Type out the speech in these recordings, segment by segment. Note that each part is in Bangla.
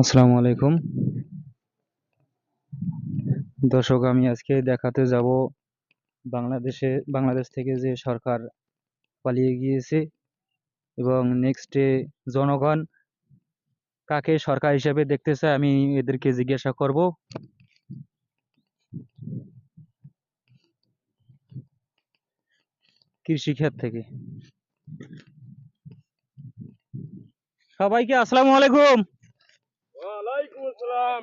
আসসালামু আলাইকুম দর্শক, আমি আজকে দেখাতে যাব বাংলাদেশ থেকে যে সরকার পালিয়ে গিয়েছে এবং নেক্সটে জনগণ কাকে সরকার হিসেবে দেখতে চায় আমি এদেরকে জিজ্ঞাসা করব। কৃষিখাত থেকে সবাইকে আসসালামু আলাইকুম। ওয়ালাইকুম আসসালাম।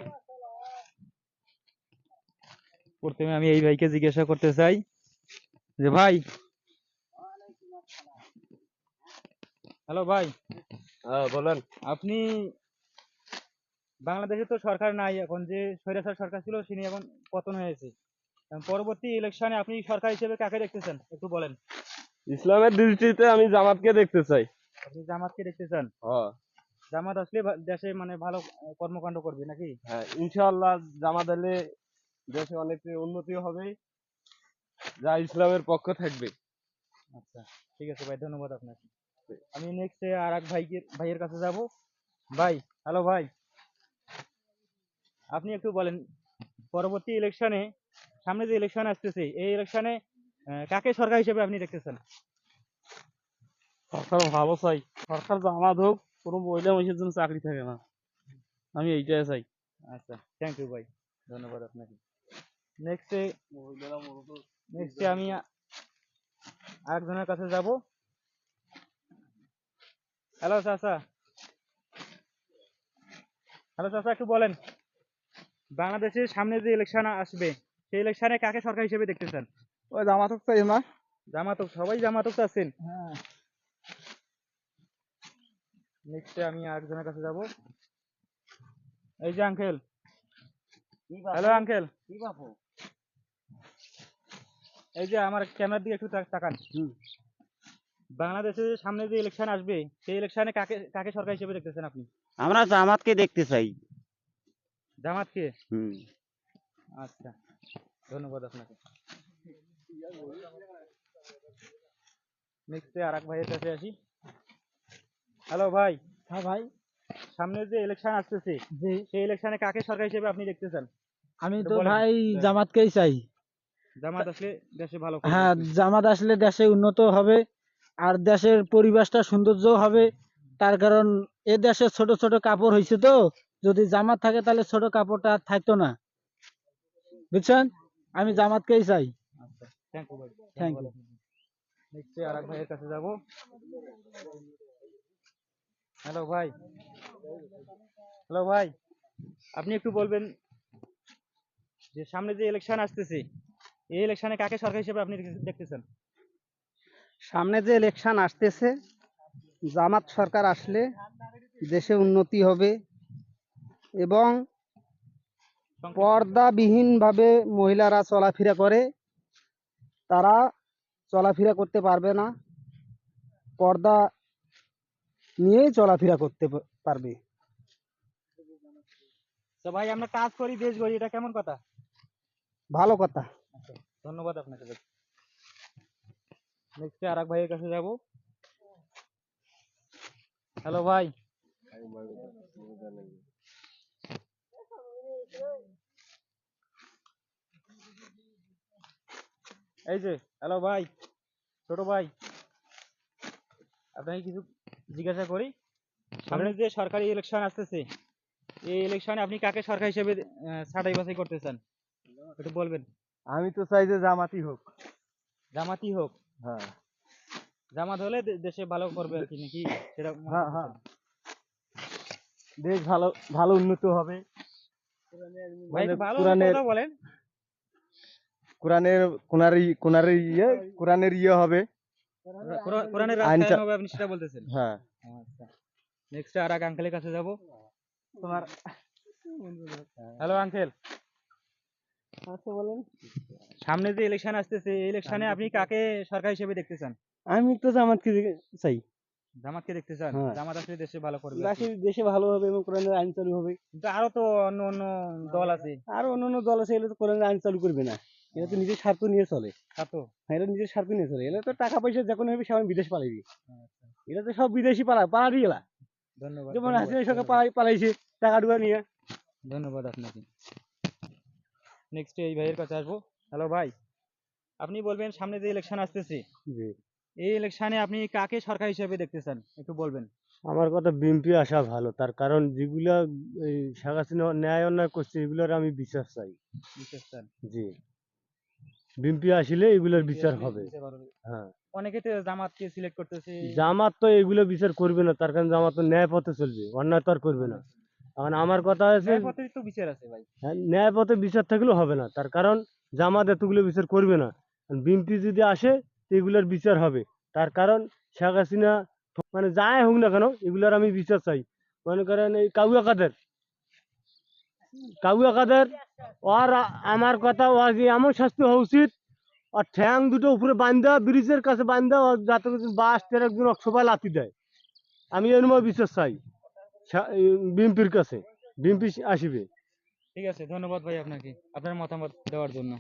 প্রথমে আমি এই ভাইকে জিজ্ঞাসা করতে চাই যে ভাই, হ্যালো ভাই, হ্যাঁ বলেন। আপনি বাংলাদেশে তো সরকার নাই, এখন যে স্বৈরাচার সরকার ছিল তিনি এখন পতন হয়েছে। এখন পরবর্তী ইলেকশনে আপনি সরকার হিসেবে কাকে দেখতেছেন একটু বলেন। ইসলামের দৃষ্টিতে আমি জামাতকে দেখতে চাই। আপনি জামাতকে দেখতে চান? হ্যাঁ জামাত আসলে দেশে মানে ভালো কর্মকাণ্ড করবে নাকি? হ্যাঁ, ইনশাআল্লাহ জামাত এলে দেশে অনেক উন্নতি হবে, যা ইসলামের পক্ষ থাকবে। আচ্ছা, ঠিক আছে ভাই, ধন্যবাদ আপনাকে। আমি নেক্সট আর এক ভাইয়ের কাছে যাব। ভাই, হ্যালো ভাই, আপনি একটু বলেন পরবর্তী ইলেকশনে, সামনে যে ইলেকশন আসতেছে এই ইলেকশনে কাকে সরকার হিসেবে আপনি দেখতেছেন? সরকার ভালো চাই, সরকার জামাত হোক, কোনো মহিলা মানুষের জন্য চাকরি থাকে না, আমি এইটাই চাই। আচ্ছা, থ্যাংক ইউ ভাই, ধন্যবাদ আপনাকে। নেক্সট আমি আরেকজনের কাছে যাব। হ্যালো চাচা, হ্যালো চাচা, একটু বলেন বাংলাদেশের সামনে যে ইলেকশন আসবে সেই ইলেকশনে কাকে সরকার হিসেবে দেখতেছেন? ওই জামাত হোক চাই না। জামাতক, সবাই জামাতক আছেন। হ্যাঁ, নেক্সট আমি আরেকজনের কাছে যাব। এই যে আঙ্কেল, হ্যালো আঙ্কেল, এই যে আমার ক্যামেরার দিকে একটু তাকান। বাংলাদেশের সামনে যে ইলেকশন আসবে সেই ইলেকশনে কাকে কাকে সরকার হিসেবে দেখতেছেন আপনি? আমরা জামাতকে দেখতে চাই। জামাতকে? হুম। আচ্ছা, ধন্যবাদ আপনাকে। নেক্সট আর এক ভাইয়ের কাছে আসি। হ্যালো ভাই। হ্যাঁ ভাই, সামনে যে ইলেকশন আসতেছে জি। সেই ইলেকশনে কাকে সরকার হিসেবে আপনি দেখতেছেন আমি একটু তো বলেন। ভাই জামাতকেই চাই। জামাত আসলে দেশে ভালো করবে হ্যাঁ, কি? জামাত আসলে দেশে উন্নত হবে আর দেশের পরিবেশটা সৌন্দর্য হবে। তার কারণ এ দেশে ছোট ছোট কাপড় হয়েছে তো, যদি জামাত থাকে তাহলে ছোট কাপড়টা আর থাকতো না, বুঝছেন? আমি জামাতকেই চাই। আচ্ছা, থ্যাংক ইউ ভাই, থ্যাংক ধন্যবাদ ইউ। আপনাকে। নেক্সট আর এক ভাইয়ের কাছে যাব। হ্যালো ভাই, হ্যালো ভাই, আপনি একটু বলবেন যে সামনে যে ইলেকশন আসতেছে এই ইলেকশনে কাকে সরকার হিসেবে আপনি দেখতেছেন? সামনে যে ইলেকশন আসতেছে, জামাত সরকার আসলে দেশে উন্নতি হবে এবং পর্দাবিহীনভাবে মহিলারা চলাফেরা করে, তারা চলাফেরা করতে পারবে না, পর্দা নিয়েই চলাফেরা করতে পারবে। তো ভাই, আমরা কাজ করি দেশ গড়ি, এটা কেমন কথা? ভালো কথা। আচ্ছা, ধন্যবাদ আপনাকে ভাই। নেক্সট আর এক ভাইয়ের কাছে যাব। হ্যালো ভাই, এই যে, হ্যালো ভাই, ছোট ভাই, আপনাকে কিছু জিজ্ঞাসা করি। সামনে যে সরকারি ইলেকশন আসতেছে এই ইলেকশনে আপনি কাকে সরকার হিসেবে ছাঁটাই বাছাই করতে চান একটু বলবেন। আমি তো চাই যে জামাতি হোক। জামাতি হোক? হ্যাঁ জামাত হলে দেশে ভালো করবে আর কি, নাকি সেটা মনে হ্যাঁ হ্যাঁ, করতেছেন? দেশ ভালো ভালো উন্নত হবে। ভাই, মানে একটু ভালো কোরআনের কথা বলেন। কোরআনের কোরআনের ইয়ে হবে। কোরআনের আইনটা, রাষ্ট্রায়ন হবে আপনি সেটা বলতেছেন? হ্যাঁ। আচ্ছা, নেক্সট আর এক আঙ্কেলের কাছে যাব। তোমার, হ্যালো আঙ্কেল, আচ্ছা বলেন। সামনে যে ইলেকশন আসতেছে এই ইলেকশনে আপনি কাকে সরকার হিসেবে দেখতে চান? আমি তো জামাতকে চাই। জামাতকে দেখতে চান? হ্যাঁ, জামাত আসলে দেশে ভালো করবে আর কি। দেশে ভালো হবে এবং কোরআনের আইন চালু হবে। কিন্তু আরো তো অন্য অন্য দল আছে। আর অন্যান্য দল আছে, এগুলো তো কোরআনের আইন চালু করবে না। এরা তো নিজের স্বার্থ নিয়ে চলে। তা তো। হ্যাঁ, এরা নিজের স্বার্থ নিয়ে চলে। এরা তো টাকা পয়সা যখন হবে সবাই বিদেশ পালাইবে। আচ্ছা, এরা তো সব বিদেশি পালাবি এলা। ধন্যবাদ যেমন ধন্যবাদ, হাসিনা সরকার ধন্যবাদ। পালাইছে টাকা টুকা নিয়ে। ধন্যবাদ আপনাকে। নেক্সট এই ভাইয়ের কাছে আসবো। হ্যালো ভাই, আপনি বলবেন সামনে যে ইলেকশন আসতেছে, জি। এই ইলেকশনে আপনি কাকে সরকার হিসেবে দেখতে চান, একটু বলবেন। আমার কথা বিএনপি আসা ভালো, তার কারণ যেগুলা এই শেখ হাসিনা ন্যায় অন্যায় করছে এগুলোর আমি বিচার চাই। বিশেষ চান জি, বিএনপি আসলে এগুলোর বিচার আসলে হবে। বিচার হবে। হ্যাঁ, অনেকে তো জামাতকে সিলেক্ট করতেছে। জামাত তো এগুলো বিচার করবে না, তার কারণ জামাত তো ন্যায় পথে চলবে, অন্যায় তো আর করবে না। এখন আমার কথা আছে, ন্যায় পথে তো বিচার আছে ভাই। হ্যাঁ, ন্যায় পথে বিচার থাকলেও হবে না, তার কারণ জামাত এতগুলো বিচার করবে না। বিএনপি যদি আসে তো এগুলোর বিচার হবে, তার কারণ শেখ হাসিনা মানে যাই হোক না কেন এগুলোর আমি বিচার চাই। মনে করেন এই কাউয়া কাদের ওর আমার কথা ওর যে এমন শাস্তি হওয়া উচিত, আর ঠ্যাং দুটো উপরে বান্ধা ব্রিজের কাছে বান্ধা ওর যাতে করে বাস একজন সবাই লাথি দেয়। আমি এরম বিচার চাই বিএনপির কাছে, বিএনপি আসিবে। ঠিক আছে, ধন্যবাদ ভাই আপনাকে আপনার মতামত দেওয়ার জন্য।